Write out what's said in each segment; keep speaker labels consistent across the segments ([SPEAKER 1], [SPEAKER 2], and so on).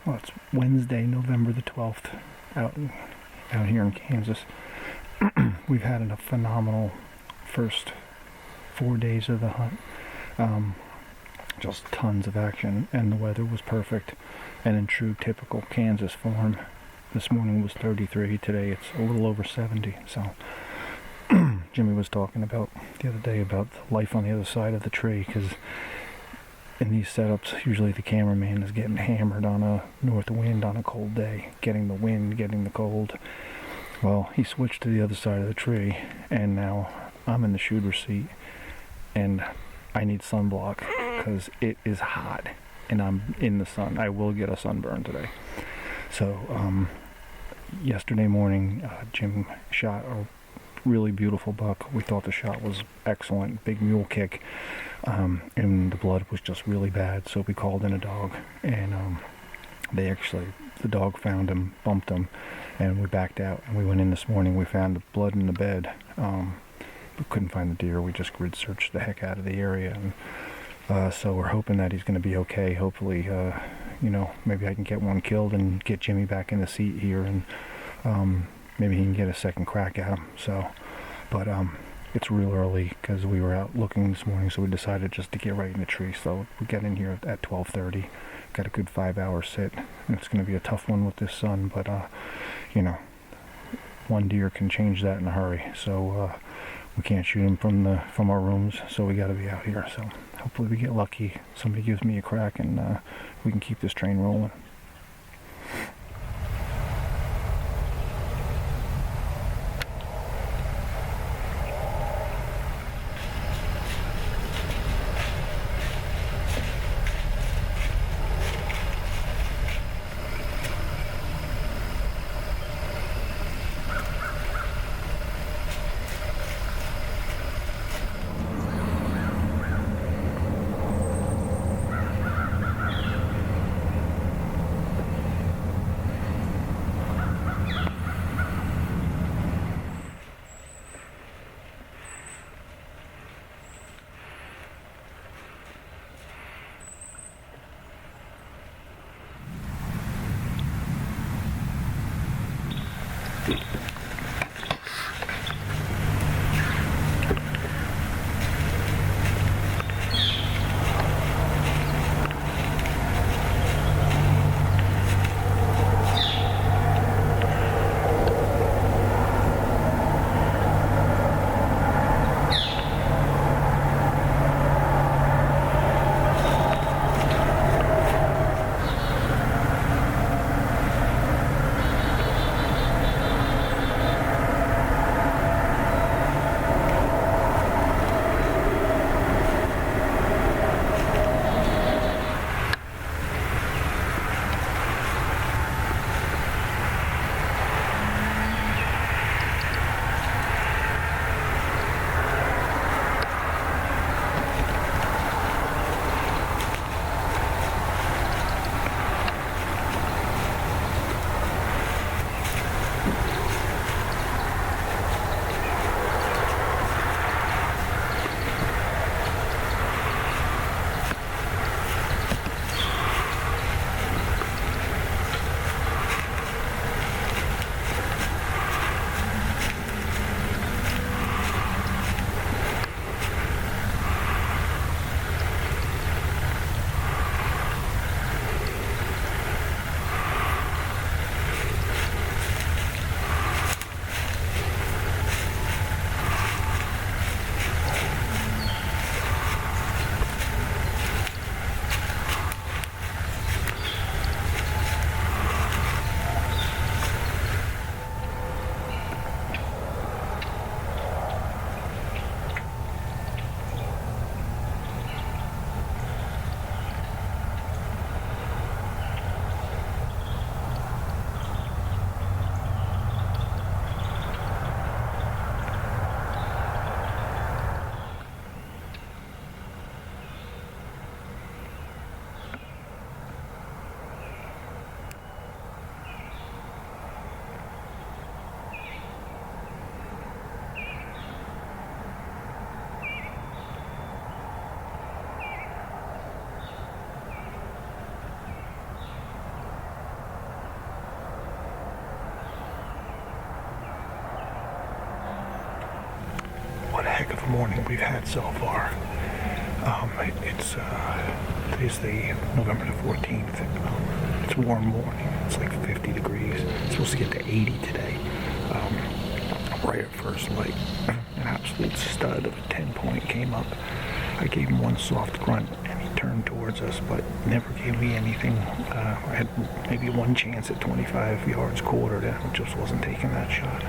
[SPEAKER 1] Well, it's Wednesday, November the 12th, out here in Kansas. We've had a phenomenal first 4 days of the hunt. Just tons of action, and the weather was perfect. And in true typical Kansas form, this morning was 33. Today it's a little over 70. So Jimmy was talking about the other day about the life on the other side of the tree, because in these setups, usually the cameraman is getting hammered on a north wind on a cold day, getting the wind, getting the cold. Well, he switched to the other side of the tree, and now I'm in the shooter seat, and I need sunblock because it is hot, and I'm in the sun. I will get a sunburn today. So, yesterday morning, Jim shot a really beautiful buck. We thought the shot was excellent, big mule kick, and the blood was just really bad, so we called in a dog, and the dog found him, bumped him, and we backed out, and we went in this morning. We found the blood in the bed. We couldn't find the deer. We just grid searched the heck out of the area, and so we're hoping that he's going to be okay. Hopefully, maybe I can get one killed and get Jimmy back in the seat here, and maybe he can get a second crack at him. So, but it's real early because we were out looking this morning, so we decided just to get right in the tree. So we got in here at 12:30. Got a good 5-hour sit. It's going to be a tough one with this sun, but one deer can change that in a hurry. So we can't shoot him from our rooms, so we got to be out here. So hopefully we get lucky. Somebody gives me a crack, and we can keep this train rolling. of morning we've had so far. Today's the November the 14th. It's a warm morning. It's like 50 degrees. It's supposed to get to 80 today. Right at first light, an absolute stud of a 10-point came up. I gave him one soft grunt and he turned towards us, but never gave me anything. I had maybe one chance at 25 yards quartered and just wasn't taking that shot.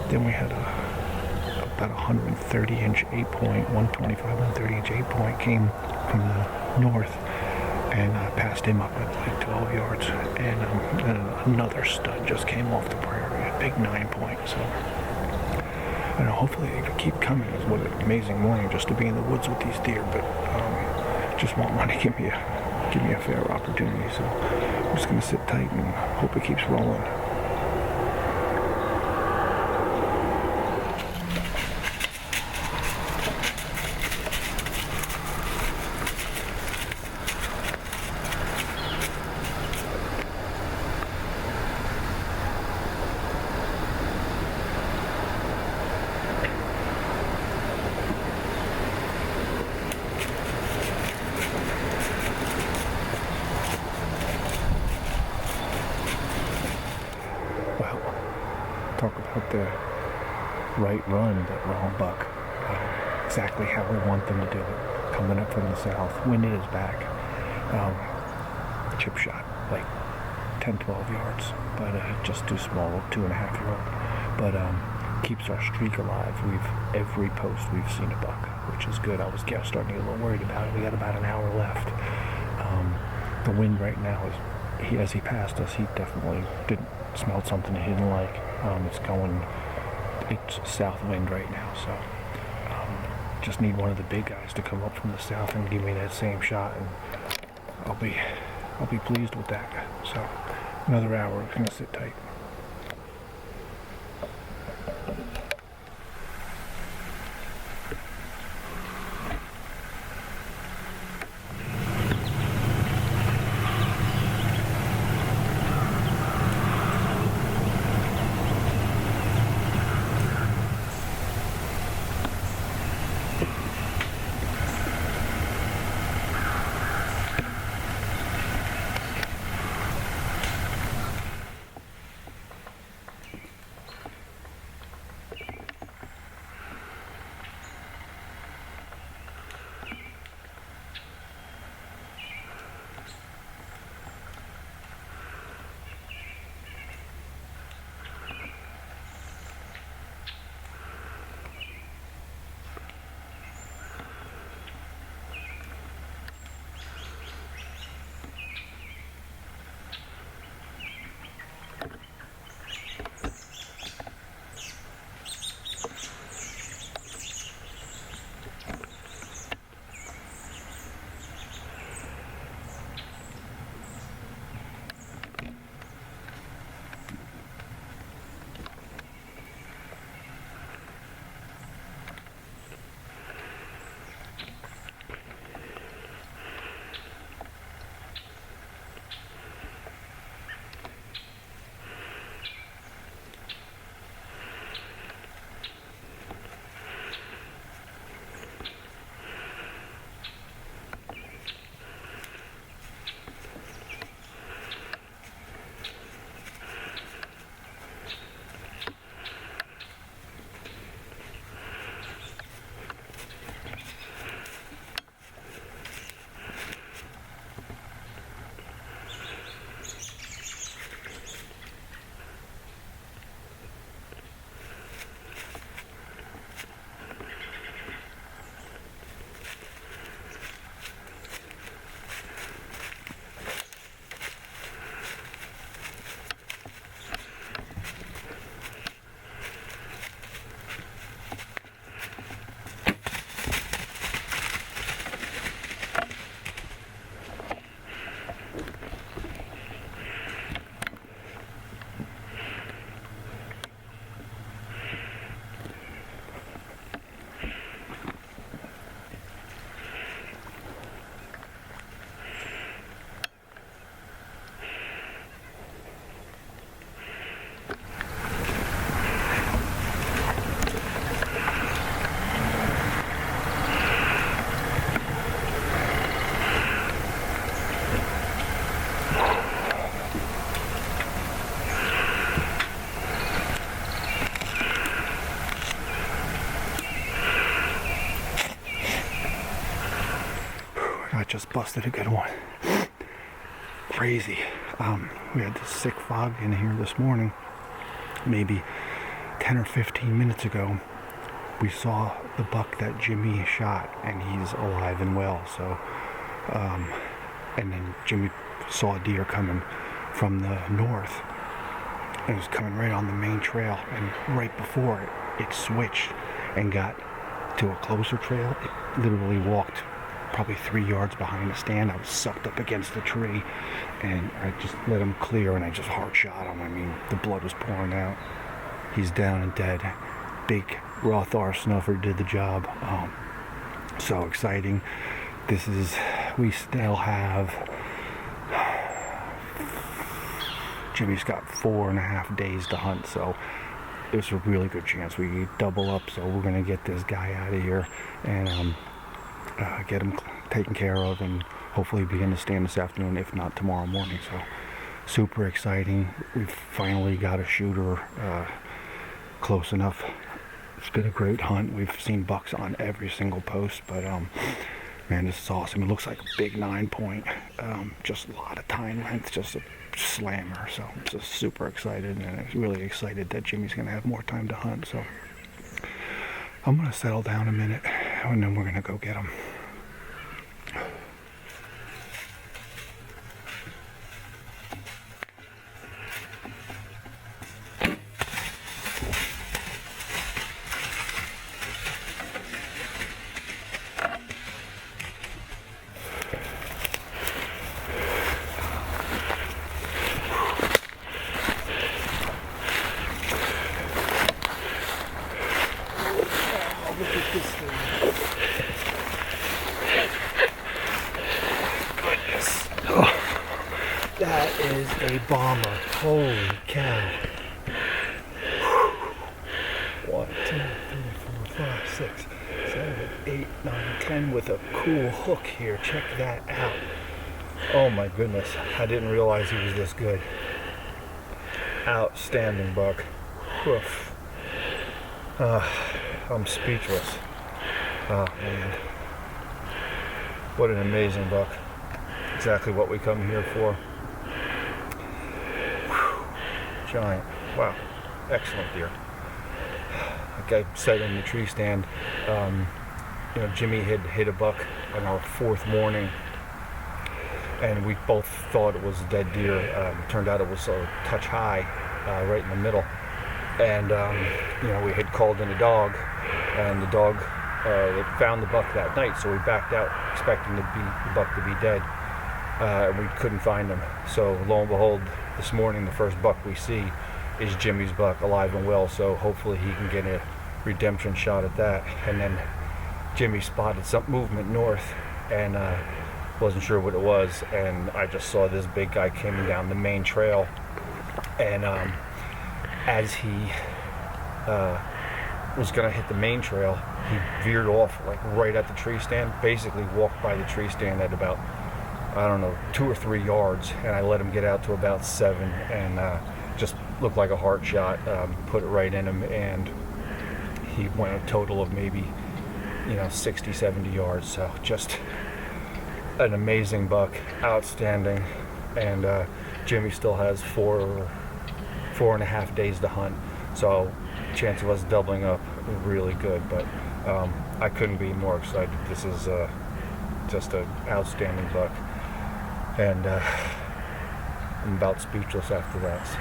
[SPEAKER 1] Then we had about 130-inch 8-point, 125, 130-inch 8-point came from the north, and I passed him up at like 12 yards. And another stud just came off the prairie, a big 9-point. So I don't know, hopefully they could keep coming. It was what an amazing morning just to be in the woods with these deer, but just want one to give me a fair opportunity. So I'm just gonna sit tight and hope it keeps rolling. Talk about the right run, that wrong buck. Exactly how we want them to do it. Coming up from the south. Wind at his back. Chip shot, like 10, 12 yards. But just too small, 2.5-year-old. But keeps our streak alive. Every post we've seen a buck, which is good. I was starting to get a little worried about it. We got about an hour left. The wind right now is, as he passed us, he definitely smelled something he didn't like. It's south wind right now, so just need one of the big guys to come up from the south and give me that same shot, and I'll be pleased with that. So another hour, I'm gonna sit tight. just busted a good one. Crazy. We had this sick fog in here this morning. Maybe 10 or 15 minutes ago, we saw the buck that Jimmy shot, and he's alive and well. So, and then Jimmy saw a deer coming from the north. It was coming right on the main trail, and right before it switched and got to a closer trail. It literally walked probably 3 yards behind the stand. I was sucked up against the tree, and I just let him clear, and I just hard shot him. I mean, the blood was pouring out. He's down and dead. Big raw Thar snuffer did the job. So exciting. We still have, Jimmy's got 4.5 days to hunt, so there's a really good chance we double up. So we're gonna get this guy out of here and get him taken care of, and hopefully begin to stand this afternoon, if not tomorrow morning. So super exciting. We've finally got a shooter close enough. It's been a great hunt. We've seen bucks on every single post, but man, this is awesome. It looks like a big 9-point, just a lot of tine length, just a slammer. So I'm just super excited, and I'm really excited that Jimmy's gonna have more time to hunt. So I'm gonna settle down a minute, and then we're gonna go get him. Look at this thing. Goodness. Oh, that is a bomber. Holy cow. 1, 2, 3, 4, 5, 6, 7, 8, 9, 10 with a cool hook here. Check that out. Oh my goodness. I didn't realize he was this good. Outstanding buck. Woof. I'm speechless. Oh man. What an amazing buck. Exactly what we come here for. Whew. Giant. Wow. Excellent deer. Like I said in the tree stand, Jimmy had hit a buck on our 4th morning, and we both thought it was a dead deer. Turned out it was a touch high, right in the middle. And we had called in a dog, and the dog that found the buck that night, so we backed out expecting the buck to be dead, and we couldn't find him. So lo and behold, this morning the first buck we see is Jimmy's buck, alive and well, so hopefully he can get a redemption shot at that. And then Jimmy spotted some movement north, and wasn't sure what it was, and I just saw this big guy coming down the main trail, and as he was going to hit the main trail, he veered off like right at the tree stand, basically walked by the tree stand at about, 2 or 3 yards, and I let him get out to about 7, and just looked like a heart shot, put it right in him, and he went a total of maybe 60, 70 yards. So just an amazing buck, outstanding. And Jimmy still has 4.5 days to hunt, so chance of us doubling up really good. But I couldn't be more excited. This is just an outstanding buck, and I'm about speechless after that. So.